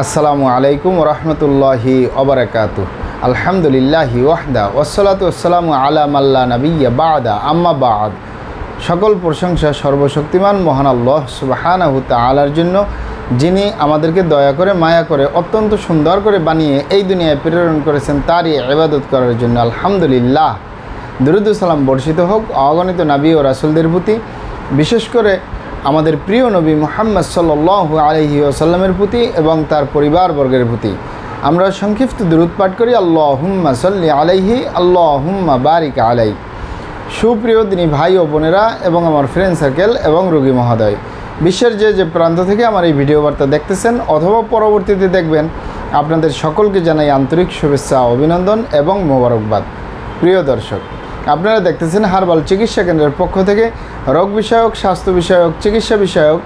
আসসালামু আলাইকুম রহমতুল্লাহি ওবারাকাতু। আলহামদুলিল্লাহি ওয়াহদা ওয়াসসালাতু ওয়াসসালামু আলা মাল্লা নাবিয়্যা বা'দা আম্মা বা'দ। সকল প্রশংসা সর্বশক্তিমান মহান আল্লাহ সুবহানাহু তাআলার জন্য, যিনি আমাদেরকে দয়া করে মায়া করে অত্যন্ত সুন্দর করে বানিয়ে এই দুনিয়ায় প্রেরণ করেছেন তারই ইবাদত করার জন্য। আলহামদুলিল্লাহ। দুরূদ ও সালাম বর্ষিত হোক অগণিত নবী ও রাসূলদের প্রতি, বিশেষ করে আমাদের প্রিয় নবী মুহাম্মদ সাল্লাল্লাহু আলাইহি ওয়াসাল্লামের প্রতি এবং তার পরিবারবর্গের প্রতি। আমরা সংক্ষিপ্ত দুরূদ পাঠ করি, আল্লাহুম্মা সাল্লি আলাইহি আল্লাহুম্মা বারিক আলাই। সুপ্রিয় দিনী ভাই ও বোনেরা এবং আমার ফ্রেন্ড সার্কেল এবং রোগী মহোদয়, বিশ্বের যে প্রান্ত থেকে আমার এই ভিডিও বার্তা দেখতেছেন অথবা পরবর্তীতে দেখবেন, আপনাদের সকলকে জানাই আন্তরিক শুভেচ্ছা, অভিনন্দন এবং মোবারকবাদ। প্রিয় দর্শক, আপনারা দেখতেছেন হার্বাল চিকিৎসা কেন্দ্রের পক্ষ থেকে রোগ বিষয়ক, স্বাস্থ্য বিষয়ক, চিকিৎসা বিষয়ক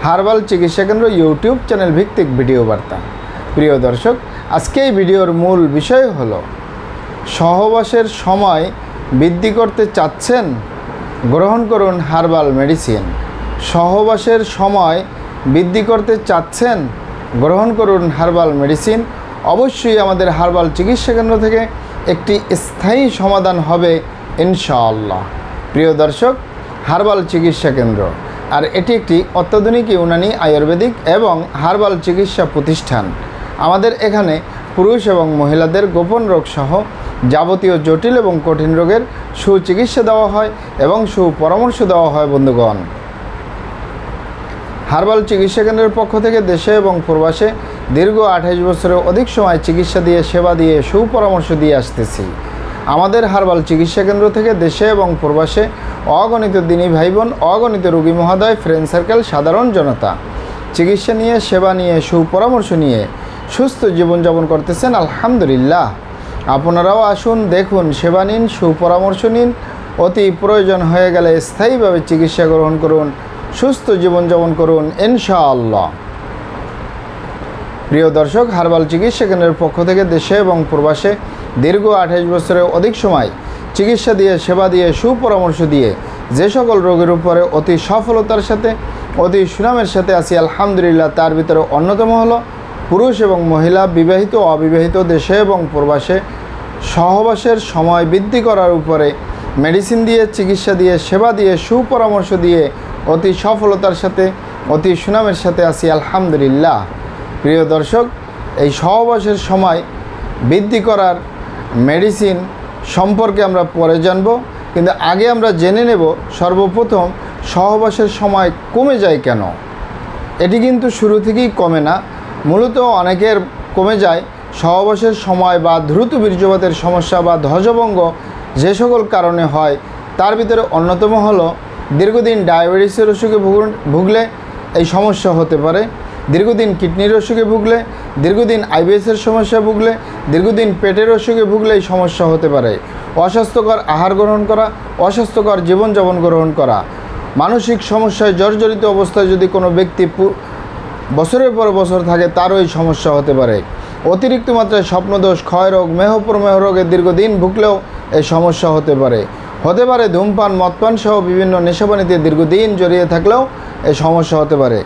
হার্বাল চিকিৎসা কেন্দ্র ইউটিউব চ্যানেল ভিত্তিক ভিডিও বার্তা। প্রিয় দর্শক, আজকে এই ভিডিওর মূল বিষয় হলো, সহবাসের সময় বৃদ্ধি করতে চাচ্ছেন, গ্রহণ করুন হার্বাল মেডিসিন। সহবাসের সময় বৃদ্ধি করতে চাচ্ছেন, গ্রহণ করুন হার্বাল মেডিসিন। অবশ্যই আমাদের হার্বাল চিকিৎসা কেন্দ্র থেকে একটি স্থায়ী সমাধান হবে ইনশাআল্লাহ। প্রিয় দর্শক, হার্বাল চিকিৎসা কেন্দ্র আর এটি একটি অত্যাধুনিক ইউনানি আয়ুর্বেদিক এবং হার্বাল চিকিৎসা প্রতিষ্ঠান। আমাদের এখানে পুরুষ এবং মহিলাদের গোপন রোগ সহ যাবতীয় জটিল এবং কঠিন রোগের সুচিকিৎসা দেওয়া হয় এবং সুপরামর্শ দেওয়া হয়। বন্ধুগণ, হার্বাল চিকিৎসা কেন্দ্রের পক্ষ থেকে দেশে এবং প্রবাসে দীর্ঘ 28 বছরের অধিক সময় চিকিৎসা দিয়ে, সেবা দিয়ে, সুপরামর্শ দিয়ে আসতেছি। আমাদের হার্বাল চিকিৎসা কেন্দ্র থেকে দেশে এবং প্রবাসে অগণিত দিনী ভাই বোন, অগণিত রোগী মহোদয়, ফ্রেন্ড সার্কেল, সাধারণ জনতা চিকিৎসা নিয়ে, সেবা নিয়ে, সুপরামর্শ নিয়ে সুস্থ জীবনযাপন করতেছেন। আলহামদুলিল্লাহ। আপনারাও আসুন, দেখুন, সেবা নিন, সুপরামর্শ নিন। অতি প্রয়োজন হয়ে গেলে স্থায়ীভাবে চিকিৎসা গ্রহণ করুন, সুস্থ জীবনযাপন করুন ইনশাআল্লাহ। প্রিয় দর্শক, হার্বাল চিকিৎসা কেন্দ্রের পক্ষ থেকে দেশে এবং প্রবাসে দীর্ঘ 28 বছরের অধিক সময় চিকিৎসা দিয়ে, সেবা দিয়ে, সুপরামর্শ দিয়ে যে সকল রোগের উপরে অতি সফলতার সাথে, অতি সুনামের সাথে আছি আলহামদুলিল্লাহ, তার ভিতরে অন্যতম হলো পুরুষ এবং মহিলা, বিবাহিত অবিবাহিত, দেশে এবং প্রবাসে সহবাসের সময় বৃদ্ধি করার উপরে মেডিসিন দিয়ে, চিকিৎসা দিয়ে, সেবা দিয়ে, সুপরামর্শ দিয়ে অতি সফলতার সাথে, অতি সুনামের সাথে আছি আলহামদুলিল্লাহ। প্রিয় দর্শক, এই সহবাসের সময় বৃদ্ধি করার মেডিসিন সম্পর্কে আমরা পরে জানব, কিন্তু আগে আমরা জেনে নেব সর্বপ্রথম সহবাসের সময় কমে যায় কেন। এটি কিন্তু শুরু থেকেই কমে না, মূলত অনেকের কমে যায় সহবাসের সময় বা দ্রুত বীর্যপাতের সমস্যা বা ধ্বজভঙ্গ যে সকল কারণে হয়, তার ভিতরে অন্যতম হলো দীর্ঘদিন ডায়াবেটিসের অসুখে ভুগলে এই সমস্যা হতে পারে, দীর্ঘদিন কিডনির অসুখে ভুগলে, দীর্ঘদিন আইবিএসের সমস্যা ভুগলে, দীর্ঘদিন পেটের অসুখে ভুগলে এই সমস্যা হতে পারে। অস্বাস্থ্যকর আহার গ্রহণ করা, অস্বাস্থ্যকর জীবনযাপন গ্রহণ করা, মানসিক সমস্যায় জর্জরিত অবস্থায় যদি কোনো ব্যক্তি বছরের পর বছর থাকে, তারও এই সমস্যা হতে পারে। অতিরিক্ত মাত্রায় স্বপ্নদোষ, ক্ষয়রোগ, মেহপ্রমেহ রোগে দীর্ঘদিন ভুগলেও এই সমস্যা হতে পারে। ধূমপান, মদপান সহ বিভিন্ন নেশাপানিতে দীর্ঘদিন জড়িয়ে থাকলেও এই সমস্যা হতে পারে।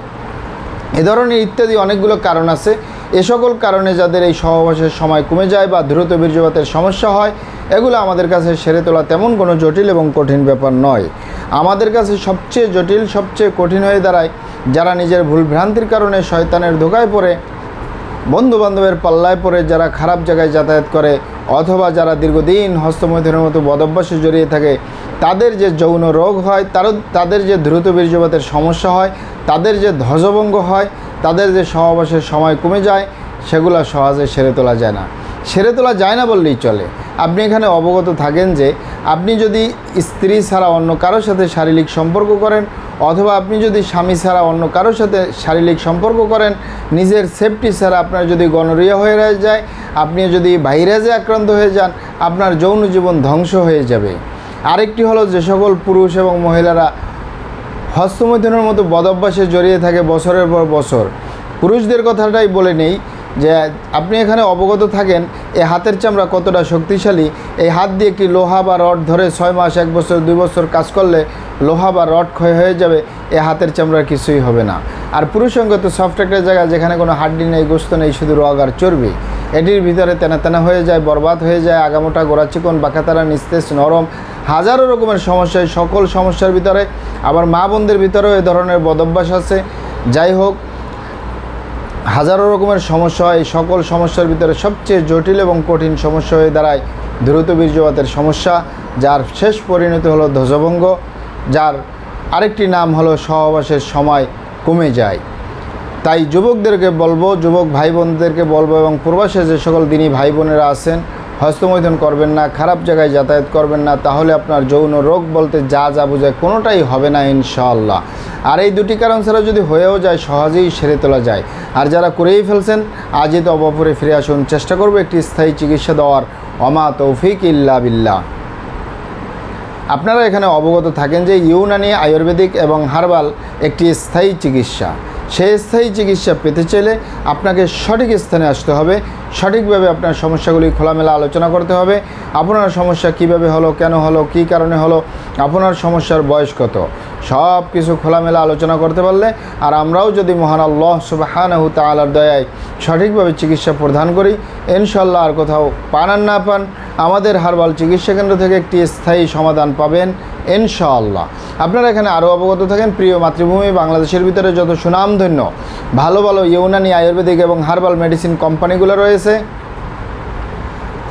এ ধরনের ইত্যাদি অনেকগুলো কারণ আছে। এ সকল কারণে যাদের এই সহবাসের সময় কমে যায় বা দ্রুত বীর্যপাতের সমস্যা হয়, এগুলো আমাদের কাছে সেরে তোলা তেমন কোনো জটিল এবং কঠিন ব্যাপার নয়। আমাদের কাছে সবচেয়ে জটিল, সবচেয়ে কঠিন হয়ে দাঁড়ায় যারা নিজের ভুলভ্রান্তির কারণে শয়তানের ধোঁকায় পড়ে, বন্ধুবান্ধবের পাল্লায় পড়ে, যারা খারাপ জায়গায় যাতায়াত করে, অথবা যারা দীর্ঘদিন হস্তমৈথুনের মতো বদভ্যাসে জড়িয়ে থাকে, তাদের যে যৌন রোগ হয়, তাদের যে দ্রুত বীর্যপাতের সমস্যা হয়, তাদের যে ধ্বজভঙ্গ হয়, তাদের যে সহবাসের সময় কমে যায়, সেগুলো সহজে সেরে তোলা যায় না। সেরে তোলা যায় না বললেই চলে। আপনি এখানে অবগত থাকেন যে আপনি যদি স্ত্রী ছাড়া অন্য কারোর সাথে শারীরিক সম্পর্ক করেন, অথবা আপনি যদি স্বামী ছাড়া অন্য কারোর সাথে শারীরিক সম্পর্ক করেন, নিজের সেফটি ছাড়া আপনার যদি গনোরিয়া হয়ে যায়, আপনি যদি ভাইরাসে আক্রান্ত হয়ে যান, আপনার যৌন জীবন ধ্বংস হয়ে যাবে। আরেকটি হলো, যে সকল পুরুষ এবং মহিলারা হস্তমৈথুনের মতো বদভ্যাসে জড়িয়ে থাকে বছরের পর বছর, পুরুষদের কথাটাই বলে নেই যে আপনি এখানে অবগত থাকেন এই হাতের চামড়া কতটা শক্তিশালী। এই হাত দিয়ে একটি লোহা বা রড ধরে 6 মাস, 1 বছর, 2 বছর কাজ করলে লোহা বা রড ক্ষয় হয়ে যাবে, এ হাতের চামড়ার কিছুই হবে না। আর পুরুষাঙ্গ তো সফট একটা জায়গা, যেখানে কোনো হাড্ডি নেই, গোস্ত নেই, শুধু রগ আর চর্বি। এটির ভিতরে তেনা তেনা হয়ে যায়, বরবাদ হয়ে যায়, আগামোটা, গোড়া চিকন, বাঁকাতারা, নিস্তেজ, নরম, হাজারো রকমের সমস্যা। সকল সমস্যার ভিতরে আবার মা বোনদের ভিতরেও এ ধরনের বদভ্যাস আছে। যাই হোক, হাজারো রকমের সমস্যা হয়। এই সকল সমস্যার ভিতরে সবচেয়ে জটিল এবং কঠিন সমস্যা হয়ে দাঁড়ায় দ্রুত বীর্যপাতের সমস্যা, যার শেষ পরিণতি হলো ধ্বজভঙ্গ, যার আরেকটি নাম হলো সহবাসের সময় কমে যায়। তাই যুবকদেরকে বলবো, যুবক ভাই বোনদেরকে বলবো, এবং প্রবাসে যে সকল দিনী ভাই বোনেরা আছেন, হস্তমৈথুন করবেন না, খারাপ জায়গায় যাতায়াত করবেন না, তাহলে আপনার যৌন রোগ বলতে যা যা বোঝায় কোনোটাই হবে না ইনশাআল্লাহ। আর এই দুটি কারণ ছাড়া যদি হয়েও যায়, সহজেই সেরে তোলা যায়। আর যারা করেই ফেলছেন, আজই তো অবাপুরে ফিরে আসুন, চেষ্টা করবো একটি স্থায়ী চিকিৎসা দেওয়ার। ওমা তৌফিক ইল্লা বিল্লাহ। আপনারা এখানে অবগত থাকেন যে ইউনানি, আয়ুর্বেদিক এবং হার্বাল একটি স্থায়ী চিকিৎসা। সেই স্থায়ী চিকিৎসা পেতে চাইলে আপনাকে সঠিক স্থানে আসতে হবে, সঠিকভাবে আপনার সমস্যাগুলি খোলামেলা আলোচনা করতে হবে। আপনার সমস্যা কিভাবে হলো, কেন হলো, কী কারণে হলো, আপনার সমস্যার বয়স কত, সব কিছু খোলামেলা আলোচনা করতে পারলে, আর আমরাও যদি মহান আল্লাহ সুবহানাহু তাআলার দয়ায় সঠিকভাবে চিকিৎসা প্রদান করি, ইনশাআল্লাহ আর কোথাও পান আর না পান, আমাদের হার্বাল চিকিৎসা কেন্দ্র থেকে একটি স্থায়ী সমাধান পাবেন ইনশাআল্লাহ। আপনারা এখানে আরও অবগত থাকেন, প্রিয় মাতৃভূমি বাংলাদেশের ভিতরে যত সুনামধন্য ভালো ভালো ইউনানি, আয়ুর্বেদিক এবং হার্বাল মেডিসিন কোম্পানিগুলো রয়েছে,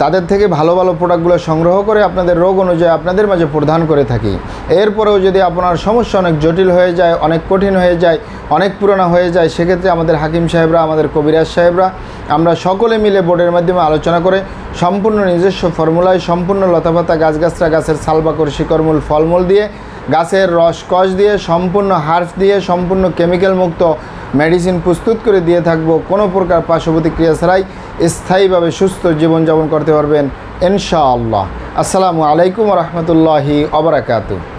তাদের থেকে ভালো ভালো প্রোডাক্টগুলো সংগ্রহ করে আপনাদের রোগ অনুযায়ী আপনাদের মাঝে প্রদান করে থাকি। এরপরেও যদি আপনার সমস্যা অনেক জটিল হয়ে যায়, অনেক কঠিন হয়ে যায়, অনেক পুরনো হয়ে যায়, সেক্ষেত্রে আমাদের হাকিম সাহেবরা, আমাদের কবিরাজ সাহেবরা, আমরা সকলে মিলে বোর্ডের মাধ্যমে আলোচনা করে সম্পূর্ণ নিজস্ব ফর্মুলায়, সম্পূর্ণ লতাপাতা, গাছগাছরা, গাছের ছালবাকড়, শিকড়মূল, ফলমূল দিয়ে, গাছের রস কষ দিয়ে, সম্পূর্ণ হার্বস দিয়ে, সম্পূর্ণ কেমিক্যাল মুক্ত মেডিসিন প্রস্তুত করে দিয়ে থাকবো। কোনো প্রকার পার্শ্ব প্রতিক্রিয়া ছাড়াই স্থায়ীভাবে সুস্থ জীবনযাপন করতে পারবেন ইনশাআল্লাহ। আসসালামু আলাইকুম ওয়া রাহমাতুল্লাহি ওয়া বারাকাতুহু।